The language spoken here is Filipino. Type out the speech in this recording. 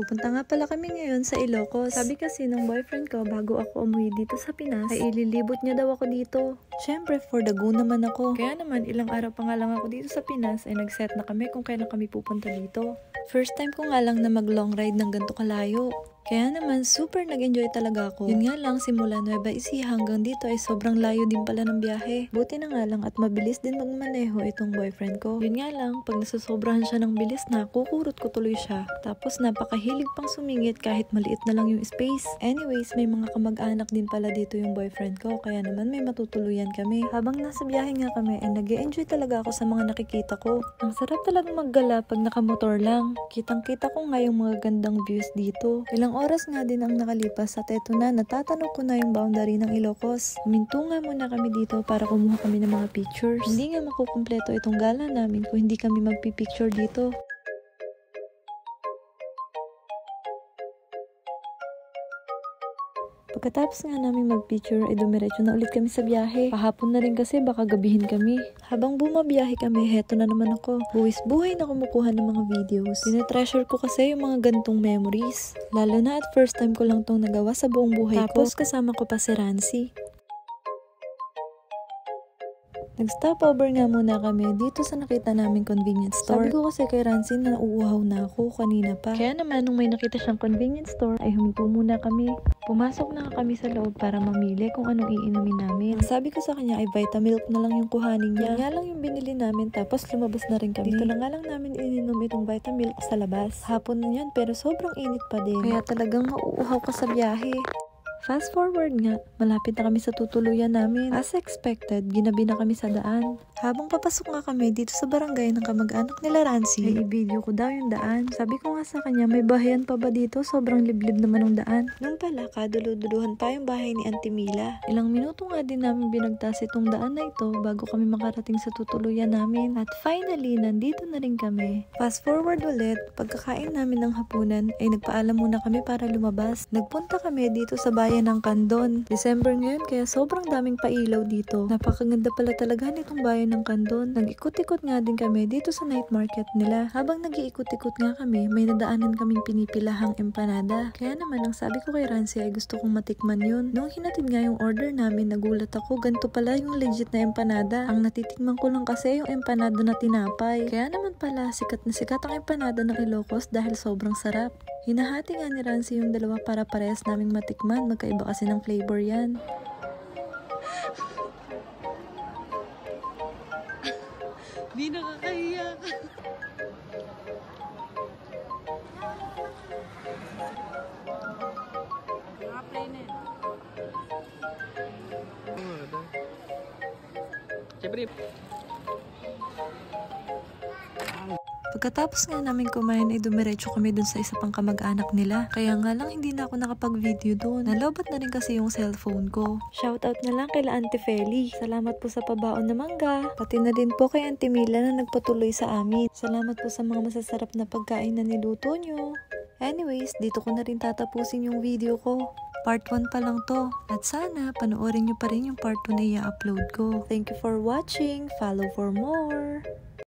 Pupunta nga pala kami ngayon sa Ilocos. Sabi kasi ng boyfriend ko bago ako umuwi dito sa Pinas ay ililibot niya daw ako dito. Syempre for the go naman ako. Kaya naman ilang araw pa nga lang ako dito sa Pinas ay nag-set na kami kung kailan kami pupunta dito. First time ko nga lang na mag long ride ng ganito kalayo. Kaya naman super nag-enjoy talaga ako. Yun nga lang simula Nueva Ecija hanggang dito ay sobrang layo din pala ng biyahe. Buti na nga lang at mabilis din magmaneho itong boyfriend ko. Yun nga lang pag nasusobrahan siya ng bilis na kukurot ko tuloy siya. Tapos napakahilig pang sumingit kahit maliit na lang yung space. Anyways may mga kamag-anak din pala dito yung boyfriend ko kaya naman may matutuluyan kami. Habang nasa biyahe nga kami ay nag-e-enjoy talaga ako sa mga nakikita ko. Ang sarap talagang maggala pag nakamotor lang. Kitang-kita ko nga yung mga gandang views dito. Ilang oras nga din ang nakalipas at eto na natatanong ko na yung boundary ng Ilocos. Huminto nga muna kami dito para kumuha kami ng mga pictures. Hindi nga makukumpleto itong gala namin kung hindi kami magpipicture dito. Pagkatapos nga namin mag-picture ay dumiretso na ulit kami sa biyahe. Pahapon na rin kasi baka gabihin kami. Habang bumabiyahe kami, heto na naman ako. Buwis buhay na kumukuha ng mga videos. Tinetreasure ko kasi yung mga gantong memories. Lalo na at first time ko lang tong nagawa sa buong buhay ko. Tapos kasama ko pa si Rancy. Nag-stop over nga muna kami dito sa nakita naming convenience store. Sabi ko kasi kay Rancy na nauuhaw na ako kanina pa. Kaya naman nung may nakita siyang convenience store ay huminto muna kami. Pumasok na kami sa loob para mamili kung anong iinumin namin. Ang sabi ko sa kanya ay Vitamilk na lang yung kuhanin niya. Yan nga lang yung binili namin tapos lumabas na rin kami. Dito na nga lang namin ininom itong Vitamilk sa labas. Hapon na yan pero sobrang init pa din. Kaya talagang mauuhaw ka sa biyahe. Fast forward nga, malapit na kami sa tutuluyan namin. As expected, ginabi na kami sa daan. Habang papasok nga kami dito sa barangay ng kamag-anak nila Rancy, ay i-video ko daw yung daan. Sabi ko nga sa kanya, may bahayan pa ba dito? Sobrang liblib naman ng daan. Nung pala, kaduluduluhan pa yung bahay ni Auntie Mila. Ilang minuto nga din namin binagtas itong daan na ito bago kami makarating sa tutuluyan namin. At finally, nandito na rin kami. Fast forward ulit, pagkakain namin ng hapunan, ay nagpaalam muna kami para lumabas. Nagpunta kami dito sa bayan ng Candon. December ngayon kaya sobrang daming pailaw dito. Napakaganda pala talaga nitong bayan ng Candon. Nag-ikot-ikot nga din kami dito sa night market nila. Habang nag-iikot-ikot nga kami, may nadaanan kaming pinipilahang empanada. Kaya naman ang sabi ko kay Rancy ay gusto kong matikman yun. Nung hinatid nga yung order namin, nagulat ako. Ganito pala yung legit na empanada. Ang natitikman ko lang kasi yung empanada na tinapay. Kaya naman pala sikat na sikat ang empanada ng Ilocos dahil sobrang sarap. Hinahati nga ni Rancy yung dalawa para parehas naming matikman. Magkaiba kasi ng flavor yan. Di nakakahiya ka. Naka-play na yun. Siyempre. Pagkatapos nga namin kumain ay dumiretso kami dun sa isa pang kamag-anak nila. Kaya nga lang hindi na ako nakapag-video dun. Nalobat na rin kasi yung cellphone ko. Shoutout na lang kay Auntie Feli. Salamat po sa pabaon na mangga. Pati na din po kay Auntie Mila na nagpatuloy sa amin. Salamat po sa mga masasarap na pagkain na niluto nyo. Anyways, dito ko na rin tatapusin yung video ko. Part 1 pa lang to. At sana, panoorin nyo pa rin yung part 2 na i-upload ko. Thank you for watching. Follow for more.